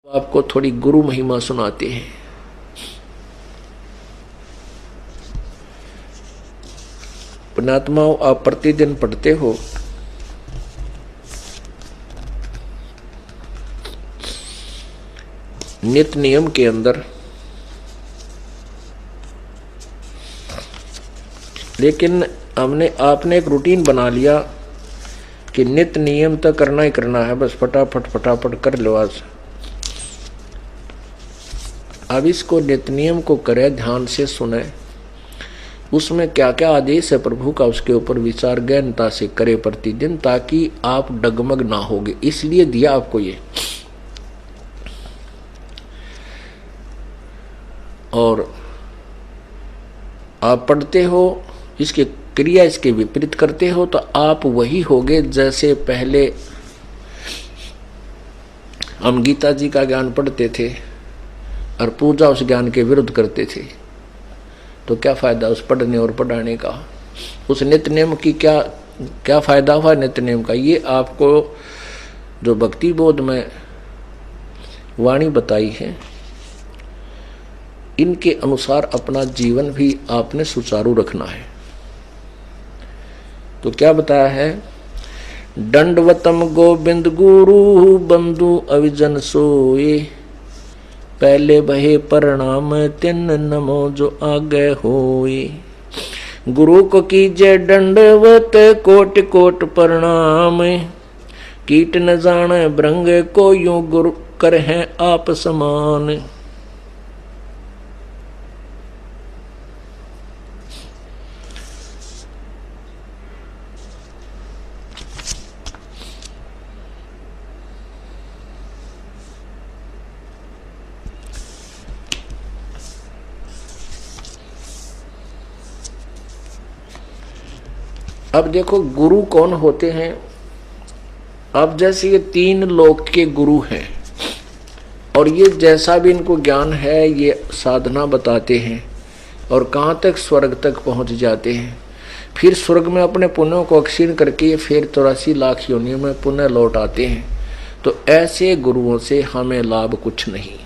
आपको थोड़ी गुरु महिमा सुनाते हैं। पुण्यात्माओं, आप प्रतिदिन पढ़ते हो नित्य नियम के अंदर, लेकिन आपने एक रूटीन बना लिया कि नित्य नियम तो करना ही करना है, बस फटाफट फटाफट कर लो आज। अब इसको नित्य नियम को करे, ध्यान से सुने, उसमें क्या क्या आदेश है प्रभु का, उसके ऊपर विचार गहनता से करे प्रतिदिन, ताकि आप डगमग ना होगे। इसलिए दिया आपको ये। और आप पढ़ते हो, इसके क्रिया इसके विपरीत करते हो, तो आप वही होगे जैसे पहले हम गीता जी का ज्ञान पढ़ते थे और पूजा उस ज्ञान के विरुद्ध करते थे। तो क्या फायदा उस पढ़ने और पढ़ाने का? उस नित्य नियम की क्या फायदा हुआ नित्य नियम का? ये आपको जो भक्ति बोध में वाणी बताई है, इनके अनुसार अपना जीवन भी आपने सुचारू रखना है। तो क्या बताया है? दंडवतम गोविंद गुरु बंधु अविजन सोए, पहले बहे प्रणाम तिन नमो जो आगे होए। गुरु को कीजे दंडवत कोटि कोट प्रणाम, कीट न जाने भृंग को यूं गुरु कर हैं आप समान। अब देखो गुरु कौन होते हैं। अब जैसे ये तीन लोक के गुरु हैं, और ये जैसा भी इनको ज्ञान है ये साधना बताते हैं, और कहाँ तक स्वर्ग तक पहुँच जाते हैं। फिर स्वर्ग में अपने पुण्यों को क्षीण करके ये फिर 84 लाख योनियों में पुनः लौट आते हैं। तो ऐसे गुरुओं से हमें लाभ कुछ नहीं।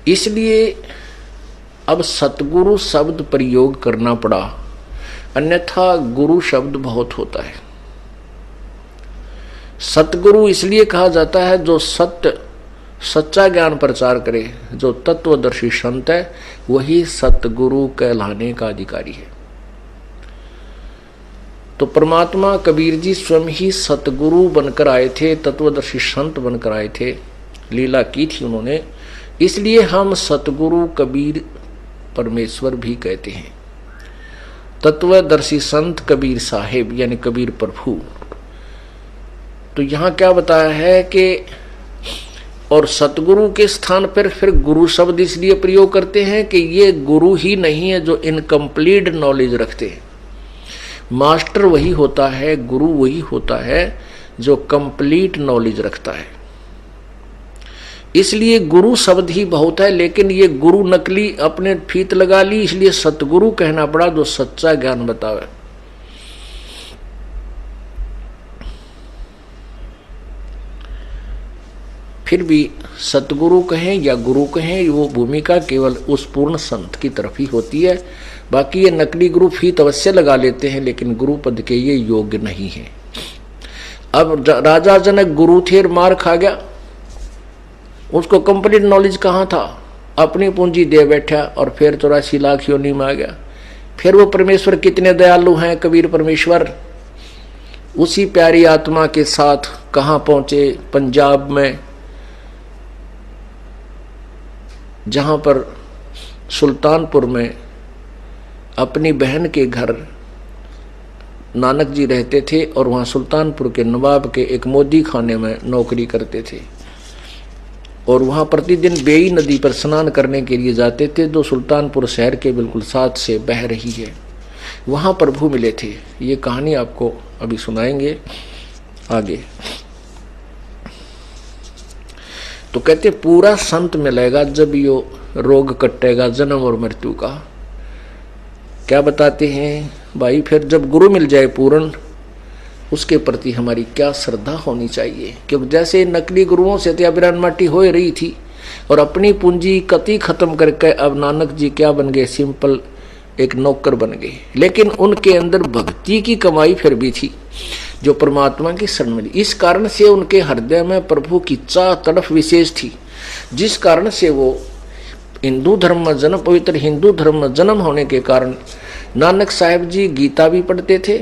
इसलिए अब सतगुरु शब्द प्रयोग करना पड़ा, अन्यथा गुरु शब्द बहुत होता है। सतगुरु इसलिए कहा जाता है जो सच्चा ज्ञान प्रचार करे, जो तत्वदर्शी संत है वही सतगुरु कहलाने का अधिकारी है। तो परमात्मा कबीर जी स्वयं ही सतगुरु बनकर आए थे, तत्वदर्शी संत बनकर आए थे, लीला की थी उन्होंने। इसलिए हम सतगुरु कबीर परमेश्वर भी कहते हैं। तत्वदर्शी संत कबीर साहिब यानी कबीर प्रभु। तो यहाँ क्या बताया है कि और सतगुरु के स्थान पर फिर गुरु शब्द इसलिए प्रयोग करते हैं कि ये गुरु ही नहीं है जो इनकम्प्लीट नॉलेज रखते हैं। मास्टर वही होता है, गुरु वही होता है जो कंप्लीट नॉलेज रखता है। इसलिए गुरु शब्द ही बहुत है, लेकिन ये गुरु नकली अपने फीत लगा ली, इसलिए सतगुरु कहना पड़ा जो सच्चा ज्ञान बतावे। फिर भी सतगुरु कहें या गुरु कहें, वो भूमिका केवल उस पूर्ण संत की तरफ ही होती है। बाकी ये नकली गुरु फीत अवश्य लगा लेते हैं, लेकिन गुरु पद के ये योग्य नहीं है। अब राजा जनक गुरु थे, मार खा गया, उसको कंप्लीट नॉलेज कहाँ था? अपनी पूंजी दे बैठा और फिर 84 लाख योनि में आ गया। फिर वो परमेश्वर कितने दयालु हैं कबीर परमेश्वर, उसी प्यारी आत्मा के साथ कहाँ पहुंचे? पंजाब में, जहां पर सुल्तानपुर में अपनी बहन के घर नानक जी रहते थे, और वहां सुल्तानपुर के नवाब के एक मोदी खाने में नौकरी करते थे, और वहां प्रतिदिन बेई नदी पर स्नान करने के लिए जाते थे, जो सुल्तानपुर शहर के बिल्कुल साथ से बह रही है। वहां प्रभु मिले थे। ये कहानी आपको अभी सुनाएंगे आगे। तो कहते पूरा संत मिलेगा जब यो रोग कटेगा जन्म और मृत्यु का। क्या बताते हैं भाई? फिर जब गुरु मिल जाए पूर्ण, उसके प्रति हमारी क्या श्रद्धा होनी चाहिए। क्योंकि जैसे नकली गुरुओं से त्या बिरानमाटी हो रही थी और अपनी पूंजी कति खत्म करके अब नानक जी क्या बन गए, सिंपल एक नौकर बन गए। लेकिन उनके अंदर भक्ति की कमाई फिर भी थी जो परमात्मा की शरण मिली। इस कारण से उनके हृदय में प्रभु की चाह तड़फ विशेष थी, जिस कारण से वो हिंदू धर्म में जन्म, पवित्र हिंदू धर्म में जन्म होने के कारण नानक साहब जी गीता भी पढ़ते थे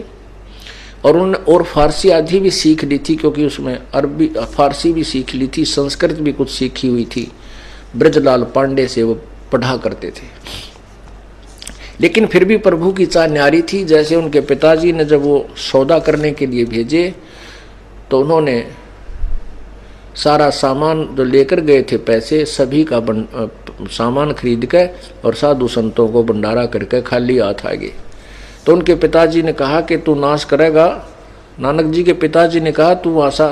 और फारसी आदि भी सीख ली थी, क्योंकि उसमें अरबी फारसी भी सीख ली थी, संस्कृत भी कुछ सीखी हुई थी। ब्रजलाल पांडे से वो पढ़ा करते थे। लेकिन फिर भी प्रभु की चाह न्यारी थी। जैसे उनके पिताजी ने जब वो सौदा करने के लिए भेजे तो उन्होंने सारा सामान जो लेकर गए थे, पैसे सभी का सामान खरीद के और साधु संतों को भंडारा करके खाली हाथ आ गए। तो उनके पिताजी ने कहा कि तू नाश करेगा। नानक जी के पिताजी ने कहा तू ऐसा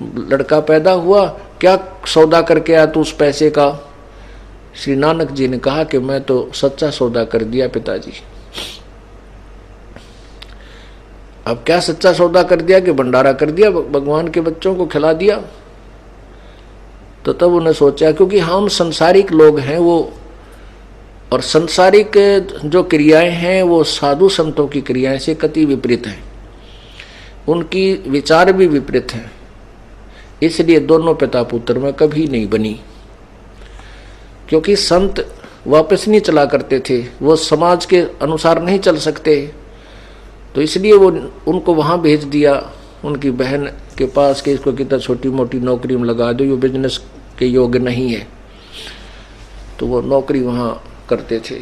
लड़का पैदा हुआ, क्या सौदा करके आया तू उस पैसे का। श्री नानक जी ने कहा कि मैं तो सच्चा सौदा कर दिया पिताजी। अब क्या सच्चा सौदा कर दिया कि भंडारा कर दिया, भगवान के बच्चों को खिला दिया। तो तब उन्हें सोचा, क्योंकि हम संसारिक लोग हैं वो, और संसारिक जो क्रियाएं हैं वो साधु संतों की क्रियाएं से कति विपरीत हैं, उनकी विचार भी विपरीत हैं। इसलिए दोनों पिता पुत्र में कभी नहीं बनी, क्योंकि संत वापस नहीं चला करते थे, वो समाज के अनुसार नहीं चल सकते। तो इसलिए वो उनको वहाँ भेज दिया उनकी बहन के पास कि इसको कितना छोटी मोटी नौकरी में लगा दो, ये बिजनेस के योग्य नहीं है। तो वो नौकरी वहाँ करते थे।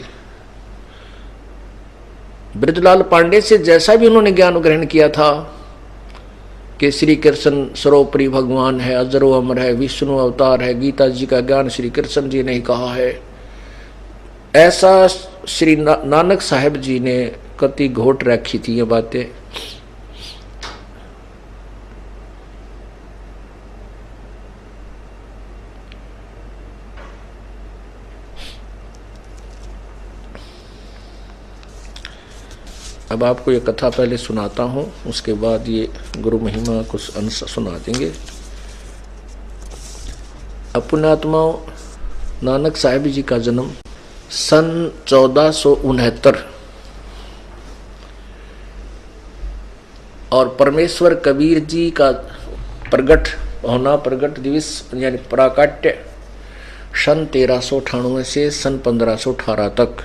ब्रजलाल पांडे से जैसा भी उन्होंने ज्ञान ग्रहण किया था कि श्री कृष्ण सर्वोपरि भगवान है, अजरो अमर है, विष्णु अवतार है, गीता जी का ज्ञान श्री कृष्ण जी ने ही कहा है, ऐसा श्री नानक साहब जी ने कति घोट रखी थी ये बातें। अब आपको ये कथा पहले सुनाता हूँ, उसके बाद ये गुरु महिमा कुछ अंश सुना देंगे। पुण्यात्माओं, नानक साहिब जी का जन्म सन 1469 और परमेश्वर कबीर जी का प्रगट होना, प्रगट दिवस यानी प्राकट्य सन 1398 से सन 1518 तक,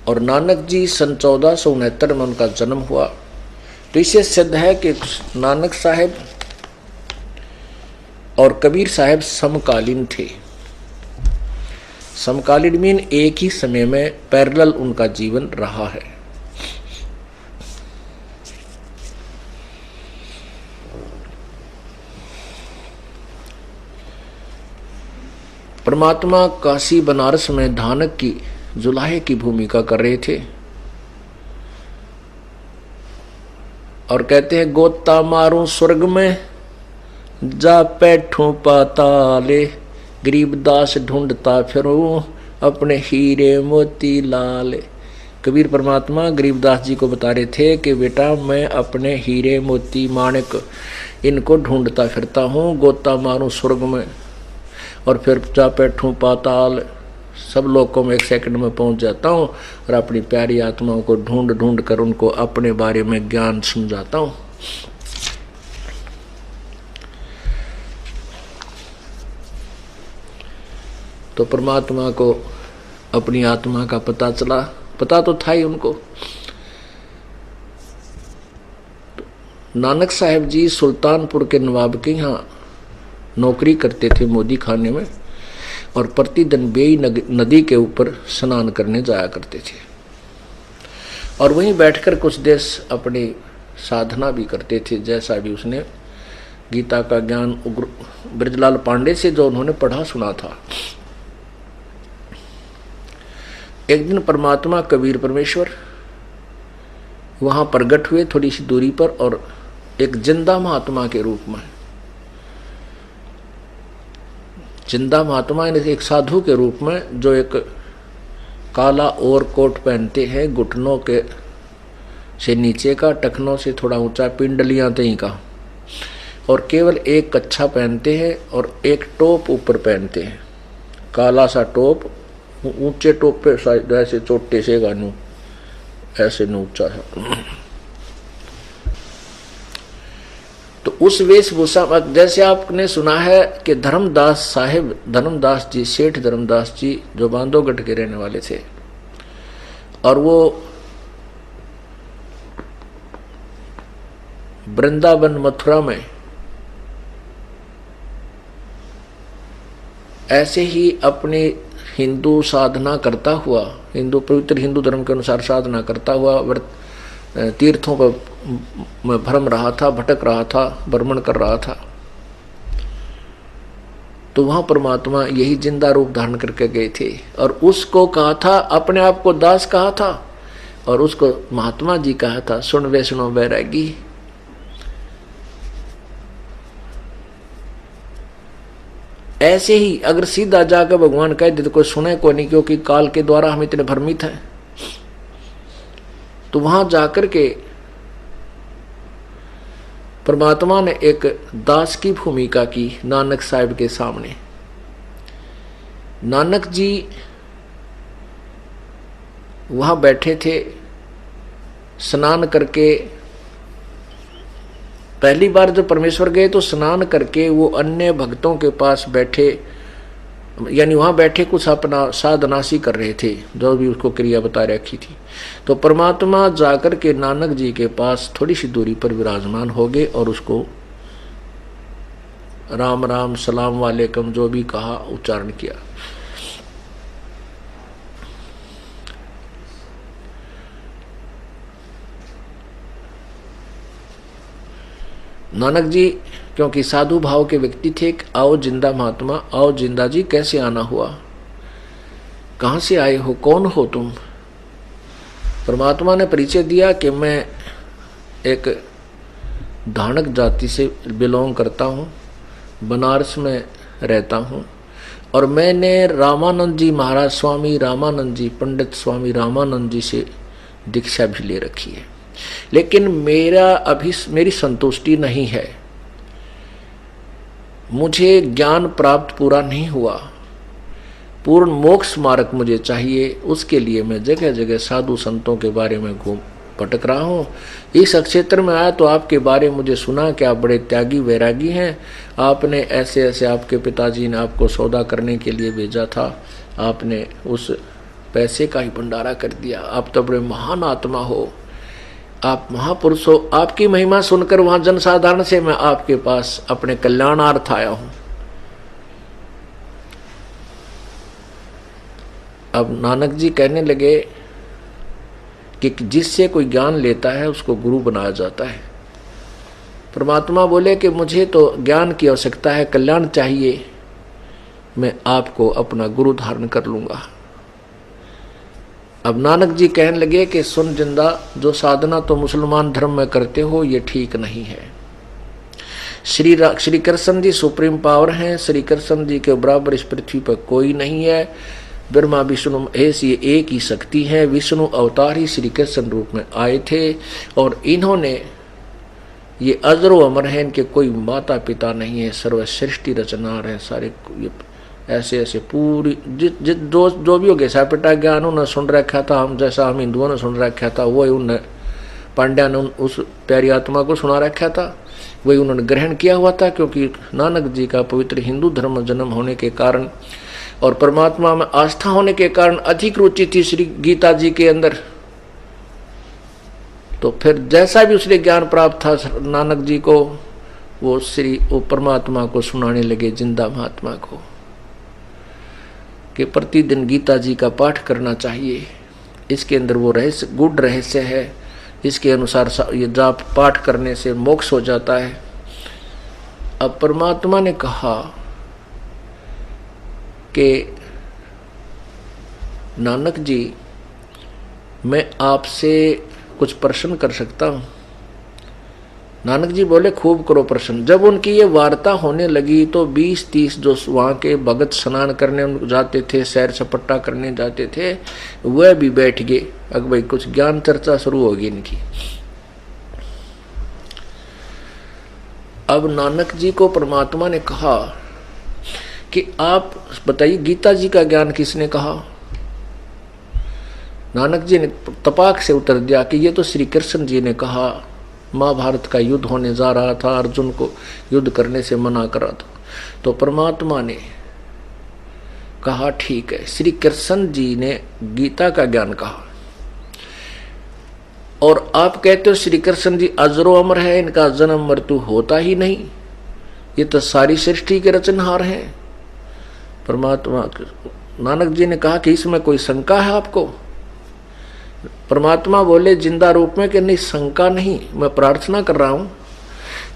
और नानक जी सन 1469 में उनका जन्म हुआ। तो इससे सिद्ध है कि नानक साहब और कबीर साहब समकालीन थे। समकालीन मीन एक ही समय में पैरेलल उनका जीवन रहा है। परमात्मा काशी बनारस में धानक की जुलाहे की भूमिका कर रहे थे और कहते हैं, गोता मारूं स्वर्ग में जा बैठूं पाताले, गरीबदास ढूंढता फिरूं अपने हीरे मोती लाल। कबीर परमात्मा गरीबदास जी को बता रहे थे कि बेटा मैं अपने हीरे मोती माणिक इनको ढूंढता फिरता हूँ, गोता मारूं स्वर्ग में और फिर जा बैठूं पाताल, सब लोगों में 1 सेकंड में पहुंच जाता हूँ और अपनी प्यारी आत्माओं को ढूंढ ढूंढ कर उनको अपने बारे में ज्ञान समझाता हूँ। तो परमात्मा को अपनी आत्मा का पता चला, पता तो था ही उनको। नानक साहब जी सुल्तानपुर के नवाब के यहाँ नौकरी करते थे मोदी खाने में, और प्रतिदिन बेई नदी के ऊपर स्नान करने जाया करते थे और वहीं बैठकर कुछ देर अपनी साधना भी करते थे, जैसा भी उसने गीता का ज्ञान ब्रजलाल पांडे से जो उन्होंने पढ़ा सुना था। एक दिन परमात्मा कबीर परमेश्वर वहां प्रगट हुए थोड़ी सी दूरी पर, और एक जिंदा महात्मा के रूप में, जिंदा महात्मा एक साधु के रूप में, जो एक काला ओवर कोट पहनते हैं, घुटनों के से नीचे का, टखनों से थोड़ा ऊंचा, पिंडलियां तई का, और केवल एक कच्छा पहनते हैं और एक टोप ऊपर पहनते हैं, काला सा टोप, ऊंचे टोप पे ऐसे चोटे से गानू ऐसे ऊंचा सा। तो उस वेशभूषा, जैसे आपने सुना है कि धर्मदास साहिब, धर्मदास जी, सेठ धर्मदास जी जो बांधवगढ़ के रहने वाले थे, और वो वृंदावन मथुरा में ऐसे ही अपनी हिंदू साधना करता हुआ, हिंदू पवित्र हिंदू धर्म के अनुसार साधना करता हुआ तीर्थों पर भ्रम रहा था, भटक रहा था, भ्रमण कर रहा था। तो वहां परमात्मा यही जिंदा रूप धारण करके गए थे और उसको कहा था, अपने आप को दास कहा था और उसको महात्मा जी कहा था, सुन वैष्णो बैरागी। ऐसे ही अगर सीधा जाकर भगवान कह दे तो कोई सुने को नहीं, क्योंकि काल के द्वारा हम इतने भ्रमित हैं। तो वहां जाकर के परमात्मा ने एक दास की भूमिका की नानक साहिब के सामने। नानक जी वहां बैठे थे, स्नान करके, पहली बार जब परमेश्वर गए तो स्नान करके वो अन्य भक्तों के पास बैठे, यानी वहां बैठे कुछ अपना साधनासी कर रहे थे, जो भी उसको क्रिया बता रखी थी। तो परमात्मा जाकर के नानक जी के पास थोड़ी सी दूरी पर विराजमान हो गए और उसको राम राम सलाम वालेकुम जो भी कहा उच्चारण किया। नानक जी क्योंकि साधु भाव के व्यक्ति थे, आओ जिंदा महात्मा, आओ जिंदा जी, कैसे आना हुआ, कहां से आए हो, कौन हो तुम। परमात्मा ने परिचय दिया कि मैं एक धानक जाति से बिलोंग करता हूं, बनारस में रहता हूं और मैंने रामानंद जी महाराज, स्वामी रामानंद जी, पंडित स्वामी रामानंद जी से दीक्षा भी ले रखी है, लेकिन मेरी संतुष्टि नहीं है, मुझे ज्ञान प्राप्त पूरा नहीं हुआ, पूर्ण मोक्ष मार्ग मुझे चाहिए। उसके लिए मैं जगह जगह साधु संतों के बारे में घूम भटक रहा हूँ। इस क्षेत्र में आया तो आपके बारे में मुझे सुना कि आप बड़े त्यागी वैरागी हैं, आपने ऐसे ऐसे, आपके पिताजी ने आपको सौदा करने के लिए भेजा था, आपने उस पैसे का ही भंडारा कर दिया, आप तो बड़े महान आत्मा हो, आप महापुरुष हो। आपकी महिमा सुनकर वहां जनसाधारण से मैं आपके पास अपने कल्याणार्थ आया हूं। अब नानक जी कहने लगे कि जिससे कोई ज्ञान लेता है उसको गुरु बनाया जाता है। परमात्मा बोले कि मुझे तो ज्ञान की आवश्यकता है, कल्याण चाहिए, मैं आपको अपना गुरु धारण कर लूंगा। अब नानक जी कहने लगे कि सुन जिंदा, जो साधना तो मुसलमान धर्म में करते हो ये ठीक नहीं है। श्री कृष्ण जी सुप्रीम पावर हैं, श्री कृष्ण जी के बराबर इस पृथ्वी पर कोई नहीं है। ब्रह्मा विष्णु महेश ये एक ही शक्ति है, विष्णु अवतार ही श्री कृष्ण रूप में आए थे और इन्होंने ये अजरो अमर है, इनके कोई माता पिता नहीं है, सर्वश्रेष्ठी रचनार है सारे। ये ऐसे ऐसे पूरी जो भी हो गया सापिटा ज्ञान उन्होंने सुन रखा था, हम जैसा हम हिंदुओं ने सुन रखा था वही उन्हें पांड्या ने उस प्यारी आत्मा को सुना रखा था, वही उन्होंने ग्रहण किया हुआ था। क्योंकि नानक जी का पवित्र हिंदू धर्म जन्म होने के कारण और परमात्मा में आस्था होने के कारण अधिक रुचि थी श्री गीता जी के अंदर। तो फिर जैसा भी उसने ज्ञान प्राप्त था नानक जी को, वो परमात्मा को सुनाने लगे, जिंदा महात्मा को, कि प्रतिदिन गीता जी का पाठ करना चाहिए, इसके अंदर वो रहस्य, गुड रहस्य है, इसके अनुसार ये जाप पाठ करने से मोक्ष हो जाता है। अब परमात्मा ने कहा कि नानक जी मैं आपसे कुछ प्रश्न कर सकता हूँ। नानक जी बोले खूब करो प्रश्न। जब उनकी ये वार्ता होने लगी तो 20-30 जो वहाँ के भगत स्नान करने जाते थे, सैर सपट्टा करने जाते थे, वह भी बैठ गए। अब भाई कुछ ज्ञान चर्चा शुरू होगी इनकी। अब नानक जी को परमात्मा ने कहा कि आप बताइए गीता जी का ज्ञान किसने कहा? नानक जी ने तपाक से उत्तर दिया कि ये तो श्री कृष्ण जी ने कहा। महाभारत का युद्ध होने जा रहा था, अर्जुन को युद्ध करने से मना करा था। तो परमात्मा ने कहा ठीक है, श्री कृष्ण जी ने गीता का ज्ञान कहा और आप कहते हो श्री कृष्ण जी अजरो अमर है, इनका जन्म मृत्यु होता ही नहीं, ये तो सारी सृष्टि के रचनहार हैं। परमात्मा नानक जी ने कहा कि इसमें कोई शंका है आपको? परमात्मा बोले जिंदा रूप में कि नहीं, शंका नहीं, मैं प्रार्थना कर रहा हूं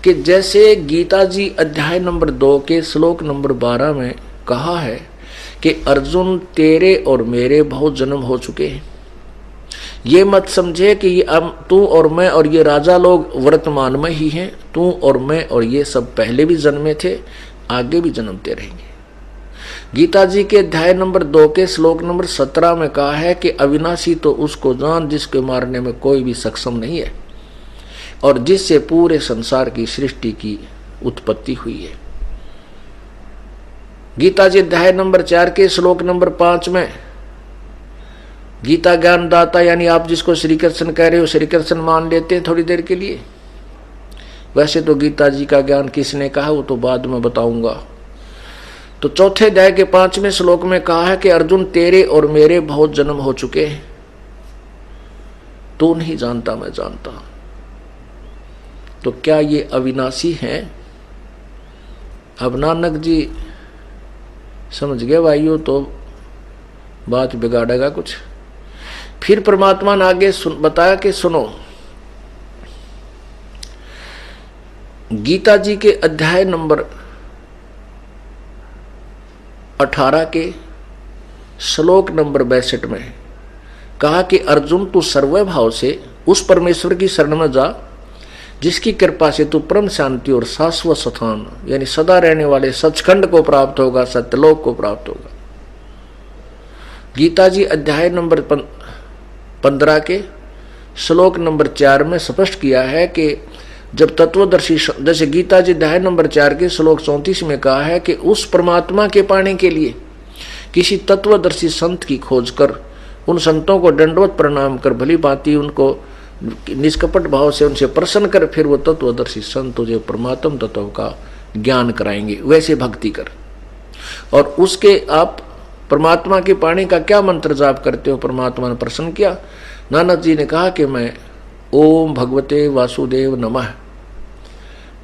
कि जैसे गीता जी अध्याय नंबर 2 के श्लोक नंबर 12 में कहा है कि अर्जुन तेरे और मेरे बहुत जन्म हो चुके हैं, ये मत समझे कि ये तू और मैं और ये राजा लोग वर्तमान में ही हैं, तू और मैं और ये सब पहले भी जन्मे थे, आगे भी जन्मते रहेंगे। गीता जी के अध्याय नंबर 2 के श्लोक नंबर 17 में कहा है कि अविनाशी तो उसको जान जिसके मारने में कोई भी सक्षम नहीं है और जिससे पूरे संसार की सृष्टि की उत्पत्ति हुई है। गीता जी अध्याय नंबर 4 के श्लोक नंबर 5 में गीता ज्ञान दाता यानी आप जिसको श्री कृष्ण कह रहे हो, श्री कृष्ण मान लेते हैं थोड़ी देर के लिए। वैसे तो गीता जी का ज्ञान किसने कहा वो तो बाद में बताऊंगा। तो चौथे अध्याय के 5वें श्लोक में कहा है कि अर्जुन तेरे और मेरे बहुत जन्म हो चुके हैं, तू नहीं जानता मैं जानता। तो क्या ये अविनाशी हैं? अब नानक जी समझ गए भाइयों, तो बात बिगाड़ेगा कुछ। फिर परमात्मा ने आगे बताया कि सुनो, गीता जी के अध्याय नंबर 18 के श्लोक नंबर 62 में कहा कि अर्जुन तू सर्वभाव से उस परमेश्वर की शरण में जा जिसकी कृपा से तू परम शांति और शाश्वत स्थान यानी सदा रहने वाले सचखंड को प्राप्त होगा, सत्यलोक को प्राप्त होगा। गीता जी अध्याय नंबर 15 के श्लोक नंबर 4 में स्पष्ट किया है कि जब तत्वदर्शी, जैसे गीता जी अध्याय नंबर 4 के श्लोक 34 में कहा है कि उस परमात्मा के पाने के लिए किसी तत्वदर्शी संत की खोज कर उन संतों को दंडवत प्रणाम कर भली भांति उनको निष्कपट भाव से उनसे प्रसन्न कर, फिर वो तत्वदर्शी संत तुझे परमात्म तत्व का ज्ञान कराएंगे। वैसे भक्ति कर और उसके आप परमात्मा के पाने का क्या मंत्र जाप करते हो? परमात्मा ने प्रसन्न किया। नानक जी ने कहा कि मैं ओम भगवते वासुदेव नमः,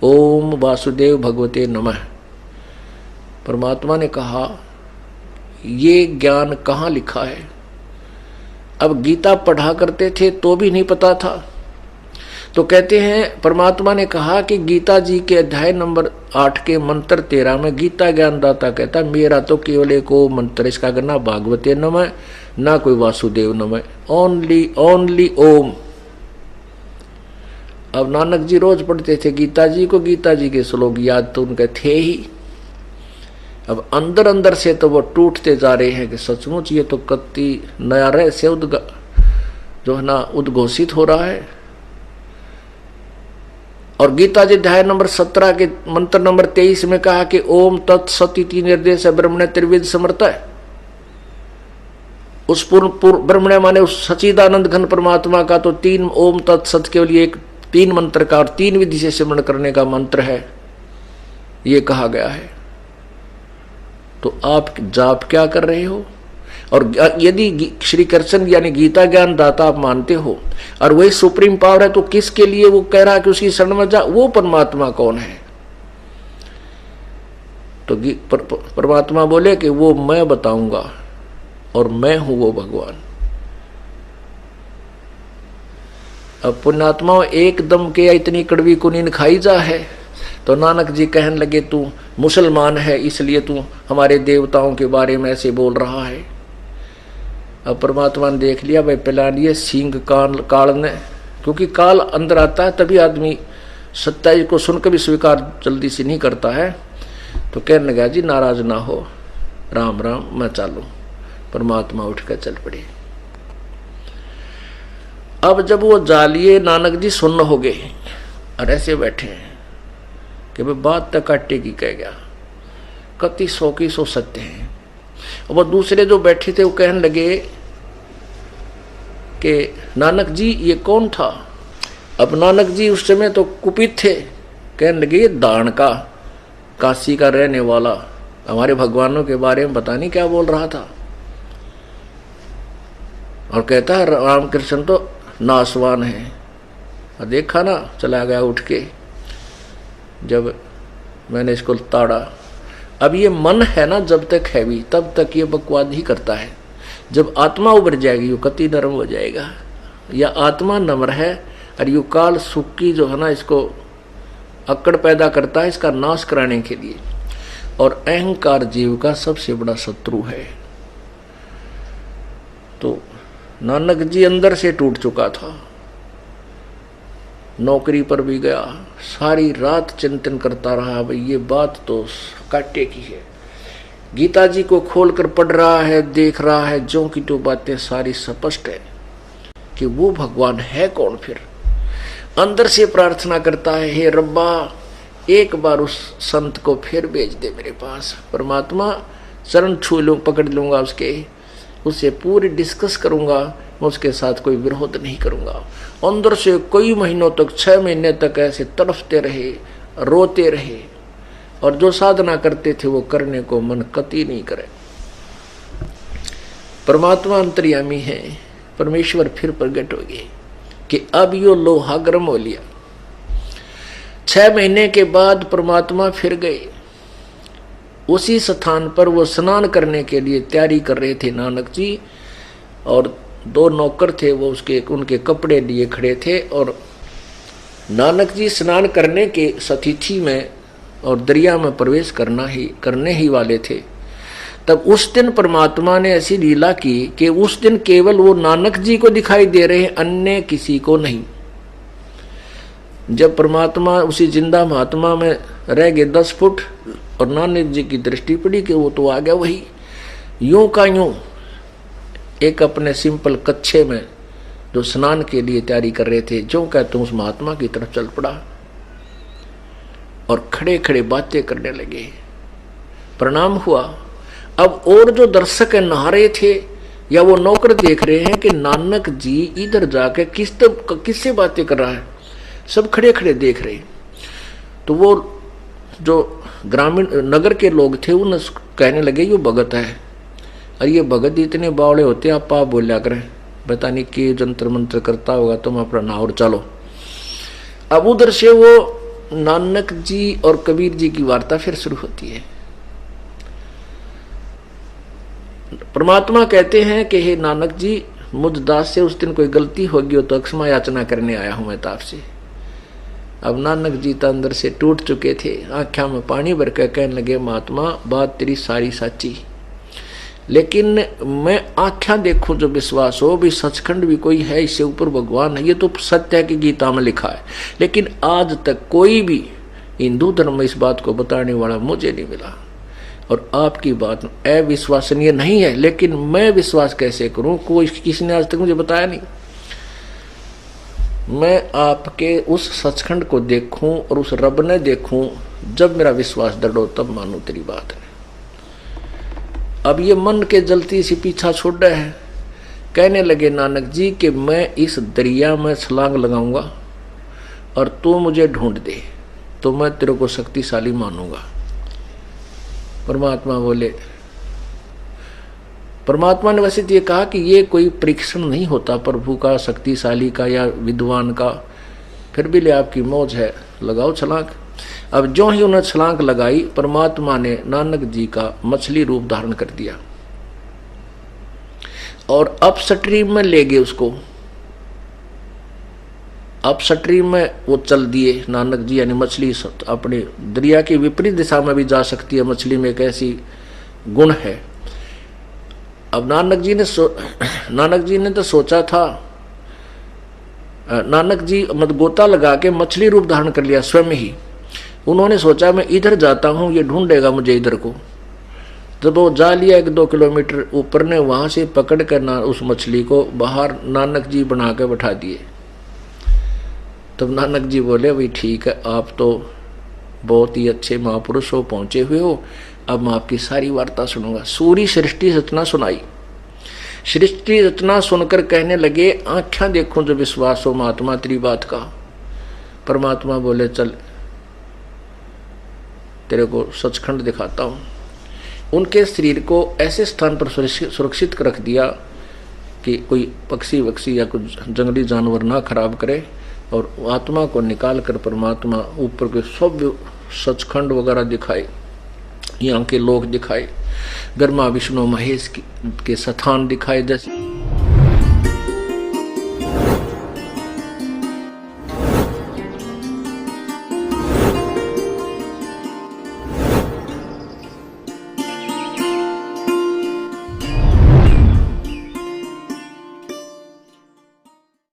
ओम वासुदेव भगवते नमः। परमात्मा ने कहा ये ज्ञान कहाँ लिखा है? अब गीता पढ़ा करते थे तो भी नहीं पता था। तो कहते हैं परमात्मा ने कहा कि गीता जी के अध्याय नंबर 8 के मंत्र 13 में गीता ज्ञान दाता कहता मेरा तो केवल एक ओम मंत्र, इसका करना भागवते नमः ना कोई वासुदेव नमः, ओनली ओम। अब नानक जी रोज पढ़ते थे गीता जी को, गीता जी के श्लोक याद तो उनके थे ही। अब अंदर अंदर से तो वो टूटते जा रहे हैं कि सचमुच ये तो कत्ती नया रहस्य जो है ना उद्घोषित हो रहा है। और गीता जी अध्याय नंबर 17 के मंत्र नंबर 23 में कहा कि ओम तत्सति निर्देश ब्रह्मण्य त्रिविध समर्थ है। उस ब्रह्मण्य माने उस सच्चिदानंद घन परमात्मा का तो 3 ओम तत्सत के लिए 3 मंत्र का और 3 विधि से सिमरण करने का मंत्र है, ये कहा गया है। तो आप जाप क्या कर रहे हो? और यदि श्री कृष्ण यानी गीता ज्ञान दाता आप मानते हो और वही सुप्रीम पावर है, तो किसके लिए वो कह रहा है कि उसकी शरण में जा? वो परमात्मा कौन है? तो परमात्मा बोले कि वो मैं बताऊंगा और मैं हूं वो भगवान। अब पुण्यात्मा एकदम के इतनी कड़वी कुनीन खाई जा है। तो नानक जी कहने लगे तू मुसलमान है इसलिए तू हमारे देवताओं के बारे में ऐसे बोल रहा है। अब परमात्मा ने देख लिया भाई पिला लिए सींग काल ने, क्योंकि काल अंदर आता है तभी आदमी सच्चाई को सुनकर भी स्वीकार जल्दी से नहीं करता है। तो कहने लगा जी नाराज ना हो, राम राम, मैं चालू। परमात्मा उठकर चल पड़े। अब जब वो जालिए नानक जी सुन्न हो गए और ऐसे बैठे हैं कि भाई बात तक काटे की कह गया, कति सौ की सौ सत्य है। और वो दूसरे जो बैठे थे वो कहने लगे कि नानक जी ये कौन था। अब नानक जी उस समय तो कुपित थे, कहने लगे ये दान का, काशी का रहने वाला, हमारे भगवानों के बारे में पता नहीं क्या बोल रहा था। और कहता है रामकृष्ण तो नासवान है। और देखा ना, चला गया उठ के। जब मैंने इसको ताड़ा, अब ये मन है ना जब तक है भी, तब तक ये बकवाद ही करता है। जब आत्मा उभर जाएगी वो कति नरम हो जाएगा। या आत्मा नम्र है और यू काल सुख की जो है ना, इसको अक्कड़ पैदा करता है इसका नाश कराने के लिए। और अहंकार जीव का सबसे बड़ा शत्रु है। तो नानक जी अंदर से टूट चुका था, नौकरी पर भी गया, सारी रात चिंतन करता रहा, भाई ये बात तो काटे की है। गीता जी को खोलकर पढ़ रहा है, देख रहा है, जो की तो बातें सारी स्पष्ट है कि वो भगवान है कौन। फिर अंदर से प्रार्थना करता है, हे रब्बा एक बार उस संत को फिर भेज दे मेरे पास। परमात्मा चरण छू लूँ, पकड़ लूंगा उससे पूरी डिस्कस करूंगा, मैं उसके साथ कोई विरोध नहीं करूंगा। अंदर से कई महीनों तक, 6 महीने तक ऐसे तड़फते रहे, रोते रहे। और जो साधना करते थे वो करने को मन कति नहीं करे। परमात्मा अंतर्यामी है, परमेश्वर फिर प्रकट हो गए कि अब यो लोहा गर्म हो लिया। 6 महीने के बाद परमात्मा फिर गए उसी स्थान पर। वो स्नान करने के लिए तैयारी कर रहे थे नानक जी, और 2 नौकर थे, वो उनके कपड़े लिए खड़े थे। और नानक जी स्नान करने के सतिथि में और दरिया में प्रवेश करने ही वाले थे। तब उस दिन परमात्मा ने ऐसी लीला की कि उस दिन केवल वो नानक जी को दिखाई दे रहे, अन्य किसी को नहीं। जब परमात्मा उसी जिंदा महात्मा में रह गए 10 फुट और नानक जी की दृष्टि पड़ी कि वो तो आ गया वही, यूं का यूं एक अपने सिंपल कच्छे में जो स्नान के लिए तैयारी कर रहे थे, जो कहते उस महात्मा की तरफ चल पड़ा और खड़े खड़े बातें करने लगे। प्रणाम हुआ। अब और जो दर्शक नहा रहे थे या वो नौकर देख रहे हैं कि नानक जी इधर जाके किससे बातें कर रहा है, सब खड़े खड़े देख रहे। तो वो जो ग्रामीण नगर के लोग थे उन कहने लगे ये भगत है, और ये भगत इतने बावड़े होते आप बोलिया करें, बता नहीं कि जंतर मंत्र करता होगा, तुम अपना नावर चलो। अब उधर से वो नानक जी और कबीर जी की वार्ता फिर शुरू होती है। परमात्मा कहते हैं कि हे नानक जी, मुझ दास से उस दिन कोई गलती होगी हो तो क्षमा याचना करने आया हूं मैं ताप से। अब नानक जी तो अंदर से टूट चुके थे, आँखों में पानी भर कर कहने लगे, महात्मा बात तेरी सारी सच्ची, लेकिन मैं आँखें देखूं जो विश्वास हो भी सचखंड भी कोई है, इससे ऊपर भगवान है, ये तो सत्य है कि गीता में लिखा है, लेकिन आज तक कोई भी हिंदू धर्म में इस बात को बताने वाला मुझे नहीं मिला। और आपकी बात अविश्वसनीय नहीं है, लेकिन मैं विश्वास कैसे करूं, कोई किसी ने आज तक मुझे बताया नहीं। मैं आपके उस सचखंड को देखूं और उस रब ने देखूं, जब मेरा विश्वास दृढ़ हो तब मानूं तेरी बात है। अब ये मन के जलती सी पीछा छोड़ रहे हैं। कहने लगे नानक जी कि मैं इस दरिया में छलांग लगाऊंगा और तू मुझे ढूंढ दे तो मैं तेरे को शक्तिशाली मानूंगा। परमात्मा बोले, परमात्मा ने वैसे ये कहा कि ये कोई परीक्षण नहीं होता प्रभु का, शक्तिशाली का या विद्वान का, फिर भी ले आपकी मौज है, लगाओ छलांग। अब जो ही उन्हें छलांग लगाई, परमात्मा ने नानक जी का मछली रूप धारण कर दिया और अपस्ट्रीम में ले गए उसको। अपस्ट्रीम में वो चल दिए नानक जी, यानी मछली अपने दरिया की विपरीत दिशा में भी जा सकती है, मछली में एक ऐसी गुण है। अब नानक जी ने तो सोचा था नानक जी गोता लगा के मछली रूप धारण कर लिया स्वयं ही। उन्होंने सोचा मैं इधर जाता हूँ, ये ढूंढेगा मुझे इधर को। जब वो जा लिया 1-2 किलोमीटर ऊपर ने, वहां से पकड़ कर उस मछली को बाहर नानक जी बना के बैठा दिए। तब नानक जी बोले भाई ठीक है, आप तो बहुत ही अच्छे महापुरुष हो, पहुंचे हुए हो, अब मैं आपकी सारी वार्ता सुनूंगा। सूरी सृष्टि रचना सुनाई। सृष्टि रचना सुनकर कहने लगे आंखें देखो जो विश्वास हो महात्मा तेरी बात का। परमात्मा बोले चल तेरे को सचखंड दिखाता हूं। उनके शरीर को ऐसे स्थान पर सुरक्षित रख दिया कि कोई पक्षी वक्षी या कुछ जंगली जानवर ना खराब करे, और आत्मा को निकाल कर परमात्मा ऊपर के सब सचखंड वगैरह दिखाए, यहाँ के लोग दिखाए, ब्रह्मा विष्णु महेश के स्थान दिखाए। जैसे